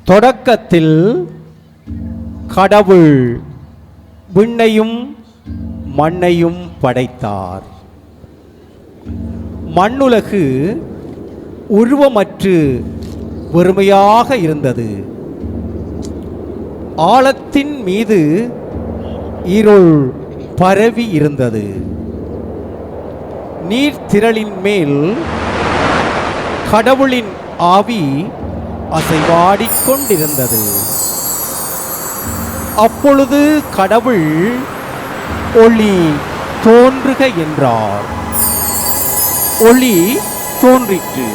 தொடக்கத்தில் கடவுள் விண்ணையும் மண்ணையும் படைத்தார். மண்ணுலகு உருவமற்று வெறுமையாக இருந்தது. ஆழத்தின் மீது இருள் பரவி இருந்தது. நீர்த்திரளின் மேல் கடவுளின் ஆவி அசைவாடிக்கொண்டிருந்தது. அப்பொழுது கடவுள் ஒளி தோன்றுக என்றார். ஒளி தோன்றிற்று.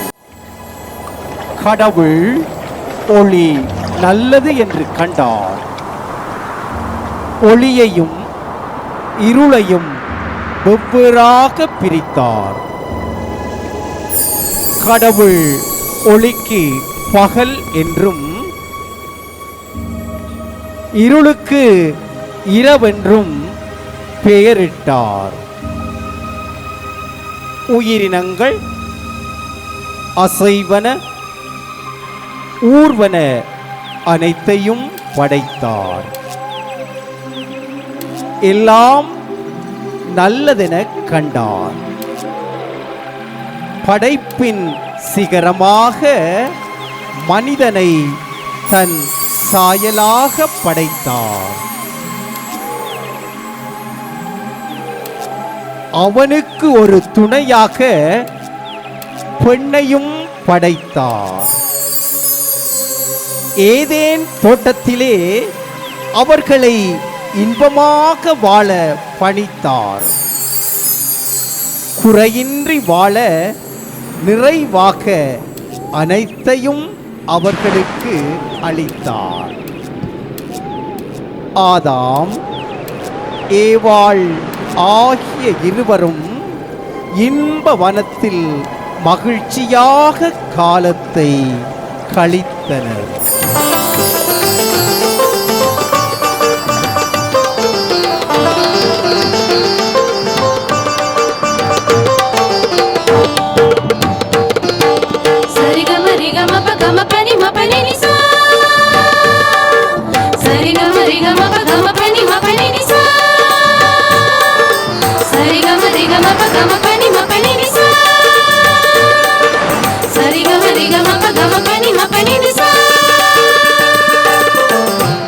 கடவுள் ஒளி நல்லது என்று கண்டார். ஒளியையும் இருளையும் வெவ்வேறாக பிரித்தார். கடவுள் ஒளிக்கு பகல் என்றும் இருளுக்கு இரவென்றும் பெயரிட்டார். உயிரினங்கள் அசைவன ஊர்வன அனைத்தையும் படைத்தார். எல்லாம் நல்லதென கண்டார். படைப்பின் சிகரமாக மனிதனை தன் சாயலாக படைத்தார். அவனுக்கு ஒரு துணையாக பெண்ணையும் படைத்தார். ஏதேன் தோட்டத்திலே அவர்களை இன்பமாக வாழ பணித்தார். குறையின்றி வாழ நிறைவாக அனைத்தையும் அவர்களுக்கு அளித்தார். ஆதாம் ஏவாள் ஆகிய இருவரும் இன்ப வனத்தில் மகிழ்ச்சியாக காலத்தை கழித்தனர்.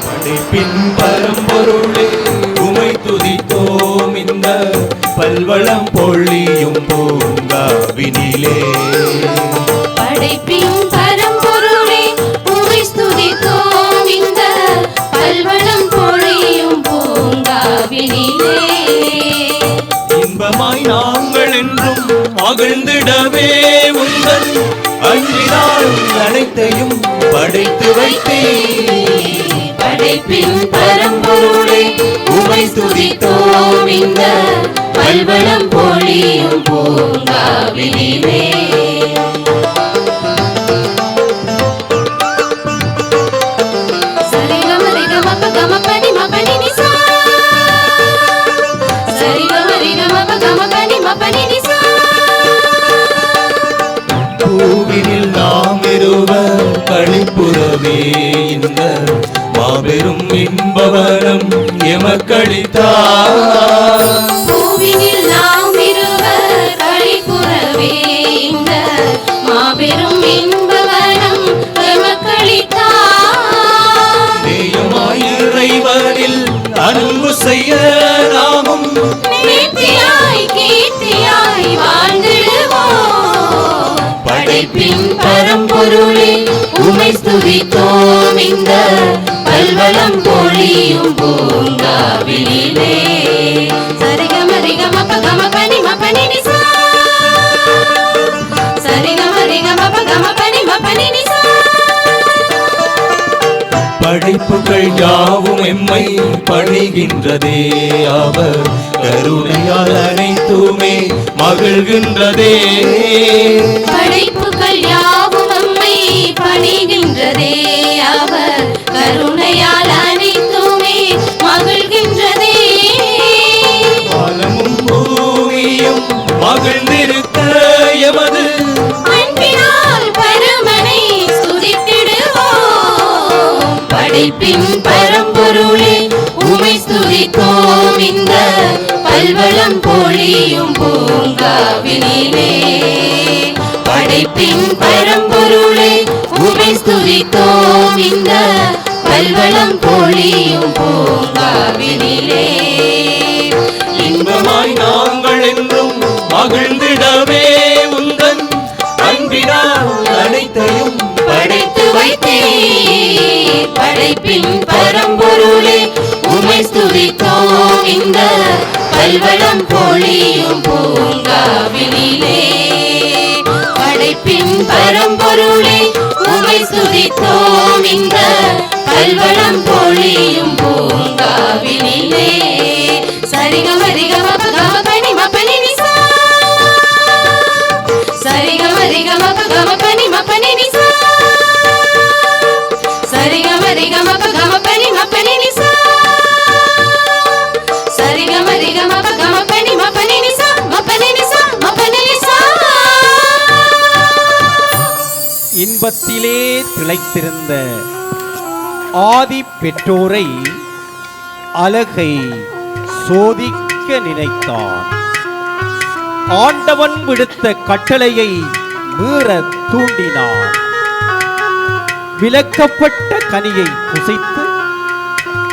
படைப்பின் பரம்பொருளே உமை துதித்தோம் இந்த பல்வளம் பொழியும் பூங்காவினிலே. படைப்பின் பரம்பொருளே உமை துதித்தோம் இந்த பல்வளம் பொழியும் பூங்காவினிலே. இன்பமாய் நாங்கள் என்றும் மகிழ்ந்திடவே உங்கள் அன்பினால் அனைத்தையும் படைத்து வைத்தேன். படைப்பின் பரம்பொருளே உமை துதித்தோம் இந்த பல்வளம் பொழியும் பூங்காவினிலே. பூவினில் நாம் இருவர் களிப்புறவே இந்த மாபெரும் இன்பவனம் எமக்களித்தார். பூவினில் நாம் இருவர் களிப்புறவே இந்த மாபெரும் இன்பவனம் எமக்களித்தார். நேயமாய் இறைவனில் அன்பு செய்ய நாமும் நித்தியாய் கீர்த்தியாய் வாழ்ந்திடுவோம். படைப்பின் பரம்பொருளே உமை துதித்தோம் இந்த பல்வளம் பொழியும் பூங்காவினிலே. படைப்புகள் யாவும் எம்மை பணிகின்றதே. அவர் கருணையால் அனைத்துமே மகிழ்கின்றதே. படைப்புகள் யாவும் எம்மை பணிகின்றதே. அவர் கருணையால் அனைத்துமே மகிழ்கின்றதே. வானமும் பூமியும் மகிழ்ந்திருக்க எமது அன்பினால் பரமனை ஸ்துதித்திடுவோம். படைப்பின் பரம்பொருளே உமை ஸ்துதித்தோம் இந்த பல்வளம் பொழியும் பூங்காவினிலே. படைப்பின் பரம்பொருளே உமை ஸ்துதித்தோம் இந்த பல்வளம் பொழியும் பூங்காவினிலே. இன்பமாய் நாங்கள் என்றும் மகிழ்ந்திடவே உந்தன் அன்பினால் அனைத்தையும் படைத்து வைத்தீர். படைப்பின் பரம்பொருளே உமை ஸ்துதித்தோம் இந்த பல்வளம் பொழியும் பூங்காவினிலே. படைப்பின் பரம்பொருளே உமை ஸ்துதித்தோம் இந்த பல்வளம் பொழியும் பூங்காவினிலே. சரிகமரிகம பகம பனி மபனி நிசா. சரிகமரிகம பகம பனி மபனி நிசா. சரிகமரிகம பகம பனி மபனி நிசா. சரிகமரிகம பகம பனி மபனி நிசா. மபனி நிசா மபனி நிசா. இன்பத்திலே திளைத்திருந்த ஆதி பெற்றோரை அழகை சோதிக்க நினைத்தான். ஆண்டவன் விடுத்த கட்டளையை மீற தூண்டினான். விலக்கப்பட்ட கனியை புசைத்து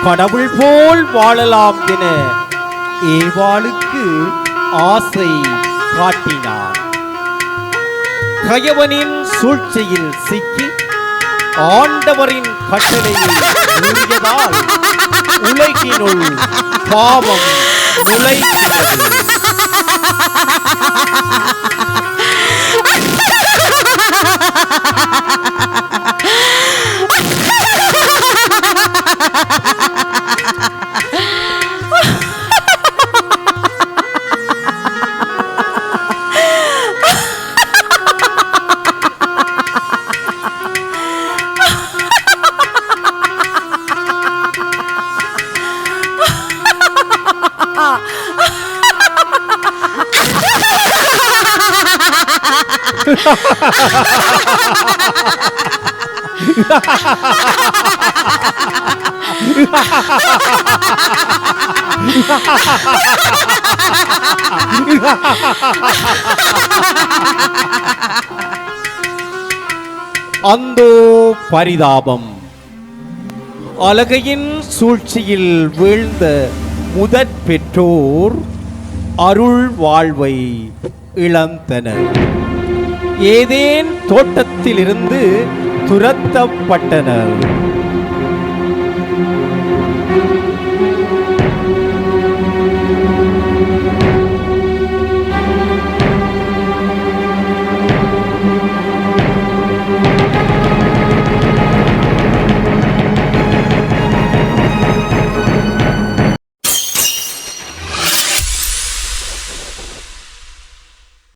கடவுள் போல் வாழலாம் என ஏவாளுக்கு ஆசை காட்டினான். கயவனின் சூழ்ச்சியில் சிக்கி ஆண்டவரின் கட்டளையை மீறியதால் உலகினுள் பாவம் நுழைகிறது. அந்தோ பரிதாபம்! அலகையின் சூழ்ச்சியில் வீழ்ந்த முதற் பெற்றோர் அருள் வாழ்வை இழந்தனர். ஏதேன் தோட்டத்திலிருந்து துரத்தப்பட்டனர்.